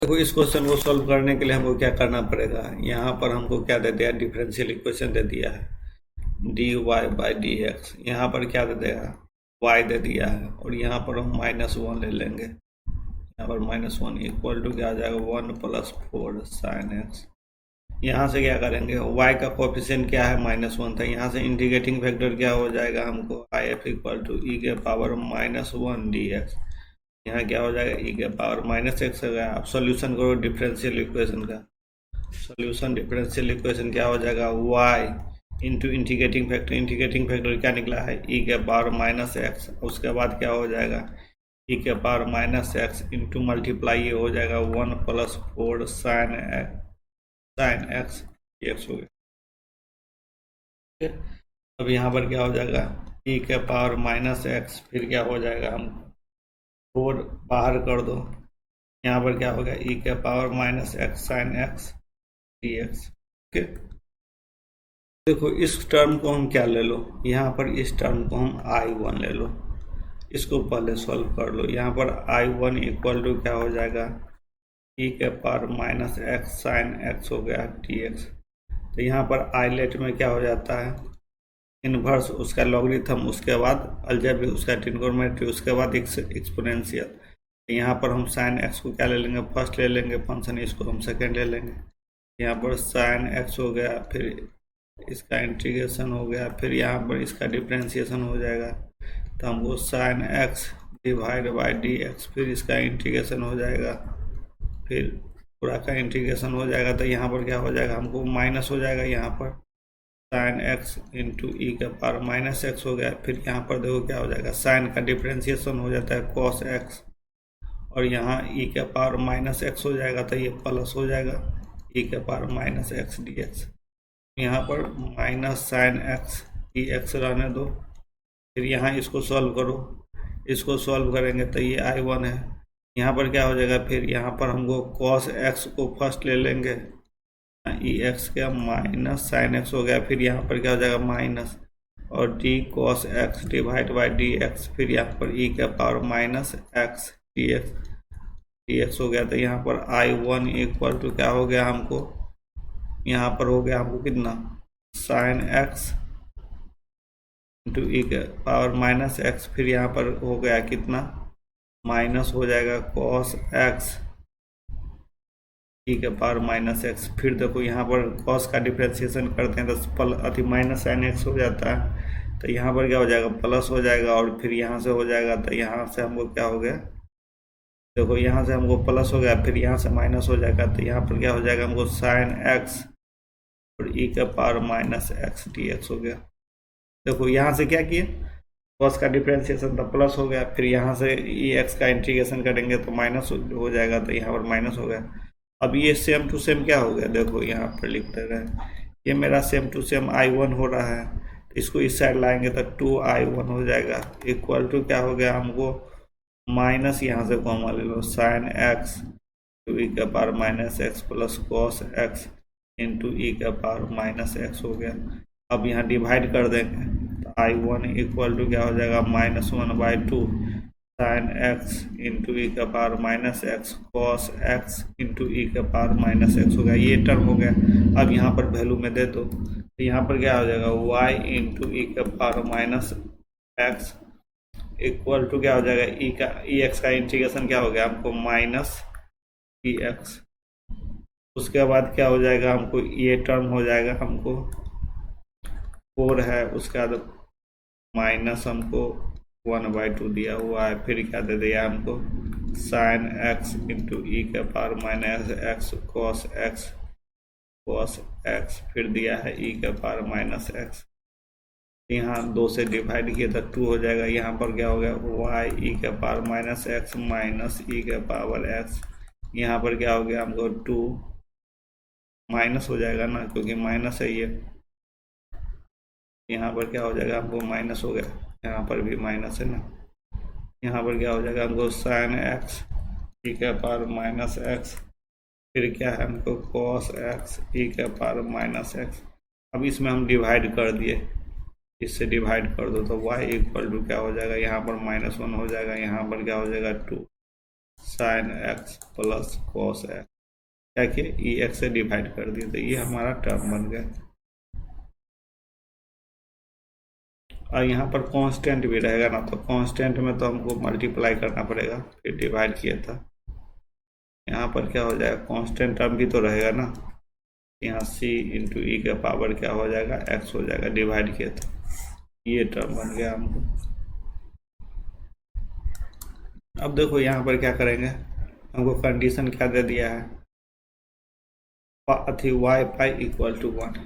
देखो इस क्वेश्चन को सॉल्व करने के लिए हमको क्या करना पड़ेगा। यहाँ पर हमको क्या दे दिया, डिफरेंशियल इक्वेशन दे दिया है dy बाई डी एक्स। यहाँ पर क्या दे देगा, y दे दिया है, और यहाँ पर हम -1 ले लेंगे। यहाँ पर -1 इक्वल टू क्या आ जाएगा, 1 + 4 sin x। यहाँ से क्या करेंगे, y का कोफिशिएंट क्या है, -1 था। यहाँ से इंटीग्रेटिंग फैक्टर क्या हो जाएगा हमको, if इक्वल टू e के पावर -1 dx। यहाँ क्या हो जाएगा, e के पावर -x हो गया। अब सॉल्यूशन करो डिफरेंशियल इक्वेशन का। सॉल्यूशन डिफरेंशियल इक्वेशन क्या हो जाएगा, y इंटू इंटीग्रेटिंग फैक्टर क्या निकला है, e के पावर -x। उसके बाद क्या हो जाएगा, e के पावर -x इंटू मल्टीप्लाई ये हो जाएगा 1 + 4 sin x dx हो गया। अब यहाँ पर क्या हो जाएगा, e के पावर -x, फिर क्या हो जाएगा, हम 4 बाहर कर दो। यहाँ पर क्या होगा, e के power -x sin x dx। Okay, देखो इस टर्म को हम क्या ले लो, यहाँ पर इस टर्म को हम I1 ले लो। इसको पहले सॉल्व कर लो। यहाँ पर I1 इक्वल टू क्या हो जाएगा, e के पावर -x sin x हो गया dx। तो यहाँ पर आइलेट में क्या हो जाता है, इन्वर्स, उसका लॉगरिथम, उसके बाद अलजेब्रिक, उसका ट्रिग्नोमेट्री, उसके बाद एक्सपोनेंशियल। यहाँ पर हम sin x को क्या ले लेंगे, फर्स्ट ले लेंगे फंक्शन, इसको हम सेकेंड ले लेंगे। यहाँ पर sin x हो गया, फिर इसका इंटीग्रेशन हो गया, फिर यहाँ पर इसका डिफ्रेंशिएशन हो जाएगा। तो हमको sin x divide by dx, फिर इसका इंटीग्रेशन हो जाएगा, फिर पूरा का इंटीग्रेशन हो जाएगा। तो यहाँ पर क्या हो जाएगा, हमको माइनस हो जाएगा। यहाँ पर sin x इंटू ई के पावर -x हो गया। फिर यहाँ पर देखो क्या हो जाएगा, sin का डिफ्रेंशिएशन हो जाता है cos x, और यहाँ e के पावर -x हो जाएगा, तो ये प्लस हो जाएगा e के पावर -x dx। यहाँ पर -sin x dx रहने दो। फिर यहाँ इसको सॉल्व करो, इसको सॉल्व करेंगे तो ये I1 है। यहाँ पर क्या हो जाएगा, फिर यहाँ पर हमको cos x को फर्स्ट ले लेंगे, ई एक्स का -sin x हो गया। फिर यहाँ पर क्या हो जाएगा, माइनस, और d cos x divide by dx, फिर यहाँ पर e के पावर -x dx हो गया। तो यहाँ पर I1 इक्वल टू क्या हो गया हमको, यहाँ पर हो गया हमको कितना, sin x इंटू ई के पावर -x, फिर यहाँ पर हो गया कितना, माइनस हो जाएगा cos x ई के पावर -x। फिर देखो यहाँ पर cos का डिफ्रेंशिएशन करते हैं तो अति -sin x हो जाता है। तो यहाँ पर क्या हो जाएगा, प्लस हो जाएगा, और फिर यहाँ से हो जाएगा। तो यहाँ से हमको क्या हो गया, देखो यहाँ से हमको प्लस हो गया, फिर यहाँ से माइनस हो जाएगा। तो यहाँ पर क्या हो जाएगा, हमको sin x और e के पावर -x dx हो गया। देखो यहाँ से क्या किए, cos का डिफ्रेंशिएशन तो प्लस हो गया, फिर यहाँ से ई एक्स का इंटीग्रेशन करेंगे तो माइनस हो जाएगा। तो यहाँ पर माइनस हो गया। अब ये सेम टू सेम क्या हो गया, देखो यहाँ पर लिखते रहे, ये मेरा सेम टू सेम I1 हो रहा है। तो इसको इस साइड लाएंगे तो 2I1 हो जाएगा, इक्वल टू क्या हो गया हमको, माइनस यहाँ से कॉमन ले लो, sin x टू ई के power -x plus cos x into e के पावर -x हो गया। अब यहाँ डिवाइड कर देंगे तो I1 इक्वल टू क्या हो जाएगा, -1/2 sin x इंटू ई का power -x cos x into e का पावर -x हो गया। ये टर्म हो गया। अब यहाँ पर वैल्यू में दे दो, तो यहाँ पर क्या हो जाएगा, y इंटू ई का पावर -x इक्वल टू क्या हो जाएगा, ई एक्स का इंटीग्रेशन क्या हो गया हमको, -dx। उसके बाद क्या हो जाएगा, हमको ये टर्म हो जाएगा, हमको 4 है, उसके बाद माइनस हमको 1/2 दिया हुआ है। फिर क्या दे दिया हमको, sin x इंटू ई के पावर -x cos x, फिर दिया है e के पावर -x। यहाँ 2 से डिवाइड किए तो 2 हो जाएगा। यहाँ पर क्या हो गया, y e के पावर -x माइनस e के पावर x। यहाँ पर क्या हो गया हमको, 2 माइनस हो जाएगा ना, क्योंकि माइनस है ये। यहाँ पर क्या हो जाएगा, हमको माइनस हो गया, यहाँ पर भी माइनस है ना। यहाँ पर क्या हो जाएगा हमको, sin x e के पावर -x, फिर क्या है हमको cos x e के पावर -x। अब इसमें हम डिवाइड कर दिए, इससे डिवाइड कर दो तो y इक्वल टू क्या हो जाएगा, यहाँ पर -1 हो जाएगा, यहाँ पर क्या हो जाएगा 2। Sine x plus cos x, क्या किया ई एक्स से डिवाइड कर दिया, तो ये हमारा टर्म बन गया। और यहाँ पर कांस्टेंट भी रहेगा ना, तो कांस्टेंट में तो हमको मल्टीप्लाई करना पड़ेगा, फिर डिवाइड किया था। यहाँ पर क्या हो जाएगा, कांस्टेंट टर्म भी तो रहेगा ना, यहाँ c इंटू ई का पावर क्या हो जाएगा x हो जाएगा, डिवाइड किया था, ये टर्म बन गया हमको। अब देखो यहाँ पर क्या करेंगे, हमको कंडीशन क्या दे दिया है, अथी y pi equal to 1,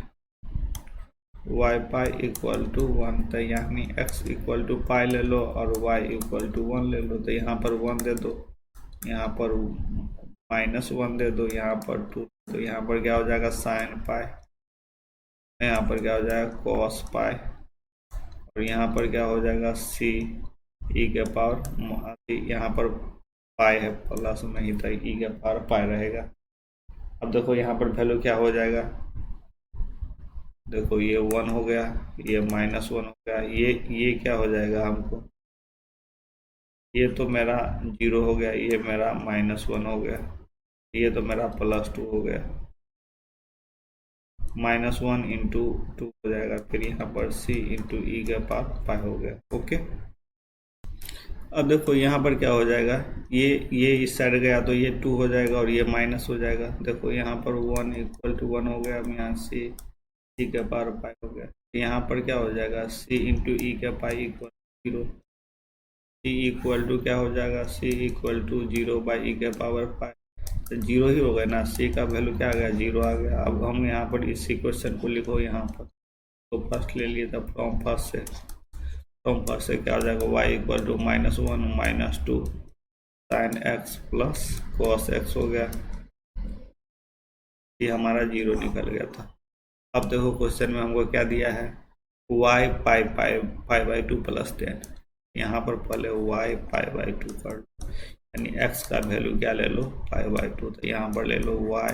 y pi equal to 1, तो यानी x इक्वल टू पाई ले लो और y इक्वल टू 1 ले लो, तो यहाँ पर 1 दे दो, यहाँ पर -1 दे दो, यहाँ पर 2, तो यहाँ पर क्या हो जाएगा साइन पाई, यहाँ पर क्या हो जाएगा कॉस पाई, और यहाँ पर क्या हो जाएगा c ई के पावर, यहाँ पर पाई है प्लस में ही, तो ई के पावर पाई रहेगा। अब देखो यहाँ पर वैल्यू क्या हो जाएगा, देखो ये 1 हो गया, ये -1 हो गया, ये क्या हो जाएगा हमको, ये तो मेरा 0 हो गया, ये मेरा -1 हो गया, ये तो मेरा +2 हो गया, -1 इंटू 2 हो जाएगा, फिर यहाँ पर c इंटू ई के पावर पाई हो गया। ओके, अब देखो यहाँ पर क्या हो जाएगा, ये इस साइड गया तो ये 2 हो जाएगा और ये माइनस हो जाएगा, देखो यहाँ पर 1 इक्वल टू 1 हो गया, अब यहाँ c ई के पावर पाई हो गया, यहाँ पर क्या हो जाएगा c इंटू ई के pi equal 0, c equal to क्या हो जाएगा, c equal to 0 by e के पावर पाई, तो 0 ही हो गया ना, c का वैल्यू क्या आ गया 0 आ गया। अब हम यहाँ पर इस इक्वेशन को लिखो यहाँ पर, तो फर्स्ट ले लिए, तब फ्रॉम फर्स्ट से क्या हो जाएगा y equal to -1 -2 sine x plus cos x हो गया, ये हमारा 0 निकल गया था। अब देखो क्वेश्चन में हमको क्या दिया है, y पाई 2 प्लस 10, यहाँ पर पहले y पाई 2 कर लो, यानी x का वैल्यू क्या ले लो पाई 2, तो यहाँ पर ले लो y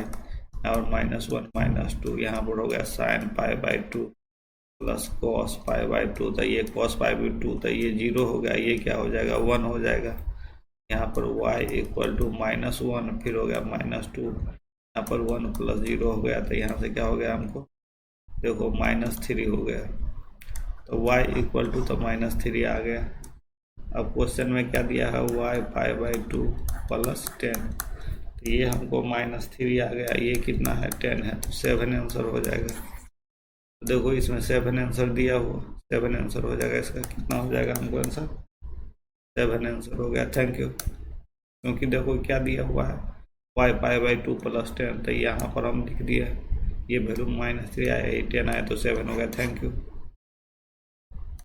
और -1 -2, यहाँ पर हो गया sine pi 2 plus cos pi 2, तो ये कॉस पाई 2, तो ये 0 हो गया, ये क्या हो जाएगा 1 हो जाएगा, यहाँ पर y इक्वल टू -1, फिर हो गया -2, यहाँ पर 1 प्लस 0 हो गया, तो यहाँ से क्या हो गया हमको, देखो -3 हो गया, तो y इक्वल टू तो -3 आ गया। अब क्वेश्चन में क्या दिया है y पाई 2 प्लस 10, तो ये हमको -3 आ गया, ये कितना है 10 है, तो 7 आंसर हो जाएगा। तो देखो इसमें 7 आंसर दिया हुआ, 7 आंसर हो जाएगा, इसका कितना हो जाएगा हमको आंसर 7 आंसर हो गया। Thank you. क्योंकि देखो क्या दिया हुआ है y पाई 2 प्लस 10, तो यहाँ पर हम लिख दिया ये वैल्यू -3 आया, 10 आया तो 7 हो गया। Thank you.